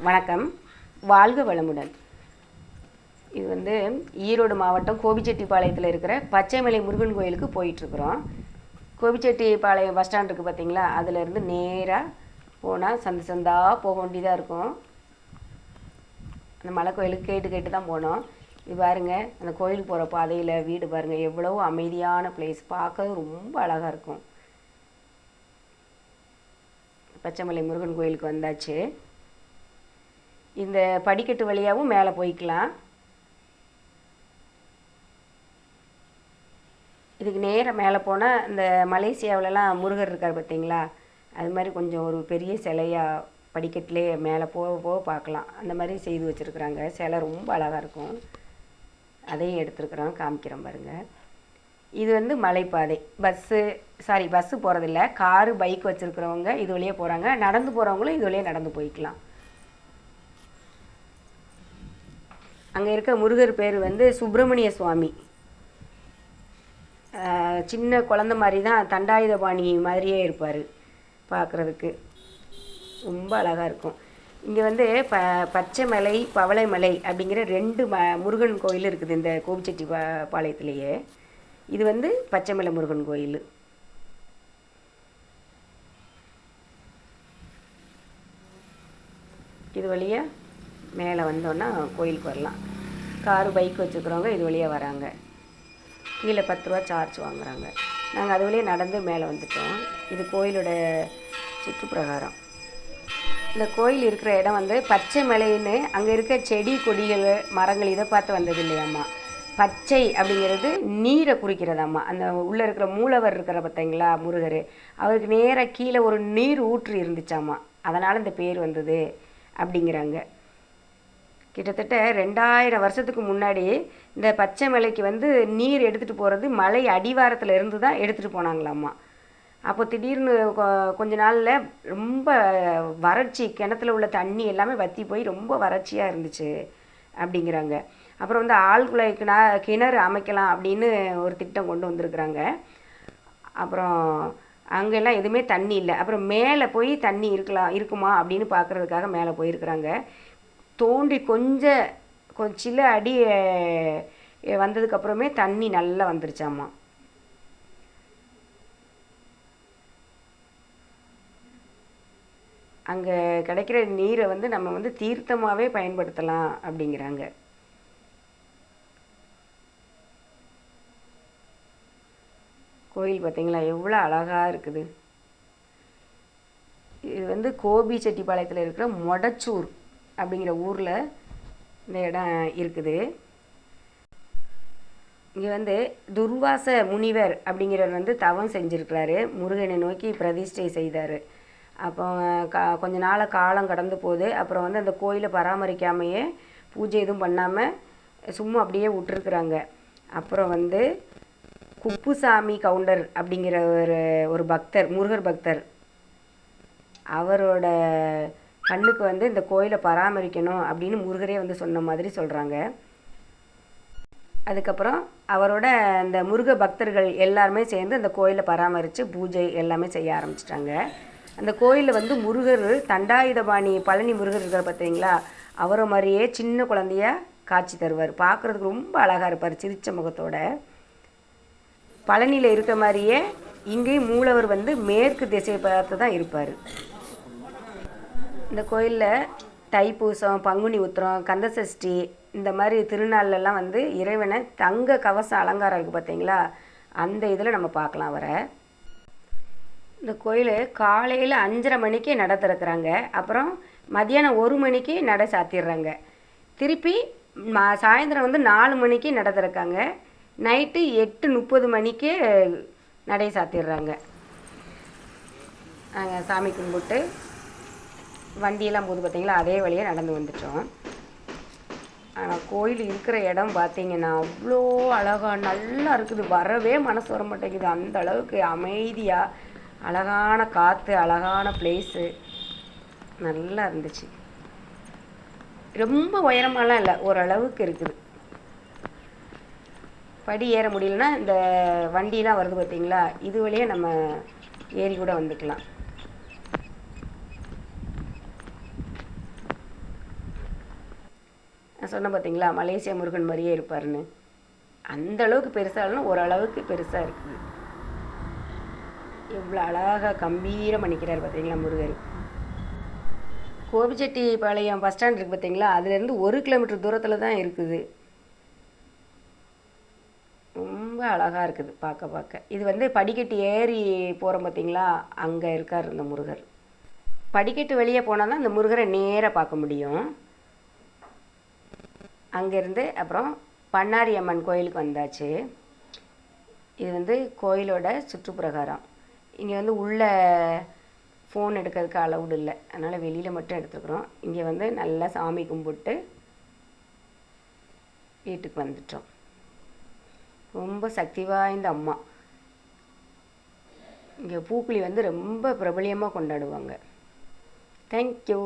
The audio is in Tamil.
வணக்கம். வாழ்க வளமுடன். இது வந்து ஈரோடு மாவட்டம் கோபிச்செட்டிப்பாளையத்தில் இருக்கிற பச்சைமலை முருகன் கோயிலுக்கு போயிட்டுருக்குறோம். கோபிச்செட்டிப்பாளையம் பஸ் ஸ்டாண்ட் இருக்குது பார்த்தீங்களா, அதிலேருந்து நேராக போனால் சந்து சந்தாக போக வேண்டியதாக இருக்கும். அந்த மலை கோயிலுக்கு கேட்டு கேட்டு தான் போனோம். இது பாருங்கள், அந்த கோயிலுக்கு போகிற பாதையில் வீடு பாருங்கள், எவ்வளோ அமைதியான பிளேஸ், பார்க்கவும் ரொம்ப அழகாக இருக்கும். பச்சைமலை முருகன் கோயிலுக்கு வந்தாச்சு. இந்த படிக்கட்டு வழியாகவும் மேலே போய்க்கலாம். இதுக்கு நேராக மேலே போனால் இந்த மலேசியாவிலலாம் முருகர் இருக்கார் பார்த்தீங்களா, அது மாதிரி கொஞ்சம் ஒரு பெரிய சிலையாக படிக்கட்டிலே மேலே போக போக பார்க்கலாம். அந்த மாதிரி செய்து வச்சுருக்குறாங்க. சிலை ரொம்ப அழகாக இருக்கும். அதையும் எடுத்துருக்குறோம், காமிக்கிறோம் பாருங்கள். இது வந்து மலைப்பாதை. பஸ்ஸு போகிறதில்ல, காரு பைக் வச்சுருக்கிறவங்க இது வழியே போகிறாங்க. நடந்து போகிறவங்களும் இது வழியே நடந்து போய்க்கலாம். அங்கே இருக்க முருகர் பேர் வந்து சுப்பிரமணிய சுவாமி. சின்ன குழந்த மாதிரி தான், தண்டாயுதபாணி மாதிரியே இருப்பார் பார்க்குறதுக்கு. ரொம்ப அழகாக இருக்கும். இங்கே வந்து பச்சைமலை பவளைமலை அப்படிங்கிற 2 முருகன் கோயில் இருக்குது இந்த கோபிச்செட்டி பாளையத்துலேயே. இது வந்து பச்சைமலை முருகன் கோயில். இது வழியாக மேலே வந்தோன்னா கோயிலுக்கு வரலாம். காரு பைக் வச்சுருக்கிறவங்க இது வழியாக வராங்க. கீழே 10 ரூபா சார்ஜ் வாங்குகிறாங்க. நாங்கள் அது வழியாக நடந்து மேலே வந்துட்டோம். இது கோயிலோட சுற்றுப்பிரகாரம். இந்த கோயில் இருக்கிற இடம் வந்து பச்சை மலைன்னு அங்கே இருக்க செடி கொடிகள் மரங்கள் இதை பார்த்து வந்தது இல்லையாம்மா. பச்சை அப்படிங்கிறது நீரை குறிக்கிறதாம்மா. அந்த உள்ளே இருக்கிற மூலவர் இருக்கிற பார்த்தீங்களா முருகர், அவருக்கு நேராக கீழே ஒரு நீர் ஊற்று இருந்துச்சாம்மா, அதனால் இந்த பேர் வந்தது அப்படிங்கிறாங்க. கிட்டத்தட்ட 2000 வருஷத்துக்கு முன்னாடி இந்த பச்சை மலைக்கு வந்து நீர் எடுத்துகிட்டு போகிறது மலை அடிவாரத்தில் இருந்து தான் எடுத்துகிட்டு போனாங்களாம்மா. அப்போ திடீர்னு கொஞ்ச நாளில் ரொம்ப வறட்சி, கிணத்துல உள்ள தண்ணி எல்லாமே வற்றி போய் ரொம்ப வறட்சியாக இருந்துச்சு அப்படிங்கிறாங்க. அப்புறம் வந்து ஆழ்குழாய் கிணறு அமைக்கலாம் அப்படின்னு ஒரு திட்டம் கொண்டு வந்திருக்குறாங்க. அப்புறம் அங்கெல்லாம் எதுவுமே தண்ணி இல்லை. அப்புறம் மேலே போய் தண்ணி இருக்குமா அப்படின்னு பார்க்குறதுக்காக மேலே போயிருக்கிறாங்க. தோண்டி கொஞ்சம் சில அடி வந்ததுக்கப்புறமே தண்ணி நல்லா வந்துருச்சாம்மா. அங்கே கிடைக்கிற நீரை வந்து நம்ம வந்து தீர்த்தமாகவே பயன்படுத்தலாம் அப்படிங்கிறாங்க. கோயில் பார்த்திங்களா எவ்வளோ அழகாக இருக்குது. இது வந்து கோபிச்செட்டிப்பாளையத்தில் இருக்கிற மொடச்சூர் அப்படிங்கிற ஊரில் இந்த இடம் இருக்குது. இங்கே வந்து துர்வாச முனிவர் அப்படிங்கிறவர் வந்து தவம் செஞ்சுருக்கிறாரு. முருகனை நோக்கி பிரதிஷ்டை செய்தார். அப்போ கொஞ்ச நாள் காலம் கடந்து போகுது. அப்புறம் வந்து அந்த கோயிலை பராமரிக்காமையே பூஜை எதுவும் பண்ணாமல் சும்மா அப்படியே விட்டுருக்குறாங்க. அப்புறம் வந்து குப்புசாமி கவுண்டர் அப்படிங்கிற ஒரு பக்தர், முருகர் பக்தர், அவரோட கண்ணுக்கு வந்து இந்த கோயிலை பராமரிக்கணும் அப்படின்னு முருகரே வந்து சொன்ன மாதிரி சொல்கிறாங்க. அதுக்கப்புறம் அவரோட அந்த முருக பக்தர்கள் எல்லாருமே சேர்ந்து அந்த கோயிலை பராமரித்து பூஜை எல்லாமே செய்ய ஆரம்பிச்சிட்டாங்க. அந்த கோயிலில் வந்து முருகர் தண்டாயுதபாணி பழனி முருகர் இருக்கிற பார்த்தீங்களா, அவரை மாதிரியே சின்ன குழந்தையாக காட்சி தருவார். பார்க்குறதுக்கு ரொம்ப அழகாக இருப்பார், சிரிச்ச முகத்தோட. பழனியில் இருக்க மாதிரியே இங்கேயும் மூலவர் வந்து மேற்கு திசையை பார்த்து தான் இருப்பார். இந்த கோயிலில் தைப்பூசம், பங்குனி உத்திரம், கந்தசஷ்டி இந்த மாதிரி திருநாள்லாம் வந்து இறைவனை தங்க கவச அலங்காரம் இருக்குது பார்த்தீங்களா, அந்த இதில் நம்ம பார்க்கலாம் வர. இந்த கோயில் காலையில் 5:30 மணிக்கு நட திறக்கிறாங்க. அப்புறம் மதியானம் 1 மணிக்கு நடை சாத்திடுறாங்க. திருப்பி சாயந்தரம் வந்து 4 மணிக்கு நட திறக்காங்க. நைட்டு 8:30 மணிக்கு நடை சாத்திடுறாங்க. நாங்கள் சாமி கும்பிட்டு வண்டியெல்லாம் போது பார்த்திங்களா, அதே வழியாக நடந்து வந்துட்டோம். ஆனால் கோயில் இருக்கிற இடம் பார்த்திங்கன்னா அவ்வளோ அழகாக நல்லா இருக்குது. வரவே மனசு வர மாட்டேங்குது. அந்த அளவுக்கு அமைதியாக, அழகான காற்று, அழகான பிளேஸு, நல்லா இருந்துச்சு. ரொம்ப உயரமாலாம் இல்லை, ஓரளவுக்கு இருக்குது. படி ஏற முடியலன்னா இந்த வண்டிலாம் வருது பார்த்தீங்களா, இது வழியாக நம்ம ஏறி கூட வந்துக்கலாம். நான் சொன்னேன் பார்த்தீங்களா, மலேசியா முருகன் மாதிரியே இருப்பாருன்னு. அந்த அளவுக்கு பெருசாலும் ஓரளவுக்கு பெருசாக இருக்குது. எவ்வளோ அழகாக கம்பீரமாக நிற்கிறார் பார்த்தீங்களா முருகர். கோபிச்செட்டிப்பாளையம் பஸ் ஸ்டாண்ட் இருக்குது பார்த்தீங்களா, அதுலேருந்து 1 கிலோமீட்டர் தூரத்தில் தான் இருக்குது. ரொம்ப அழகாக இருக்குது பார்க்க. இது வந்து படிக்கட்டு ஏறி போகிறோம் பார்த்தீங்களா, அங்கே இருக்கார் இந்த முருகர். படிக்கட்டு வெளியே போனால் தான் இந்த முருகரை நேராக பார்க்க முடியும். அங்கேருந்து அப்புறம் பண்ணாரி அம்மன் கோயிலுக்கு வந்தாச்சு. இது வந்து கோயிலோட சுற்றுப்பிரகாரம். இங்கே வந்து உள்ளே ஃபோன் எடுக்கிறதுக்கு அலவுடு இல்லை, அதனால் வெளியில் மட்டும் எடுத்துக்கிறோம். இங்கே வந்து நல்லா சாமி கும்பிட்டு வீட்டுக்கு வந்துட்டோம். ரொம்ப சக்தி வாய்ந்த அம்மா. இங்கே பூக்குழி வந்து ரொம்ப பிரபலியமாக கொண்டாடுவாங்க. தேங்க்யூ.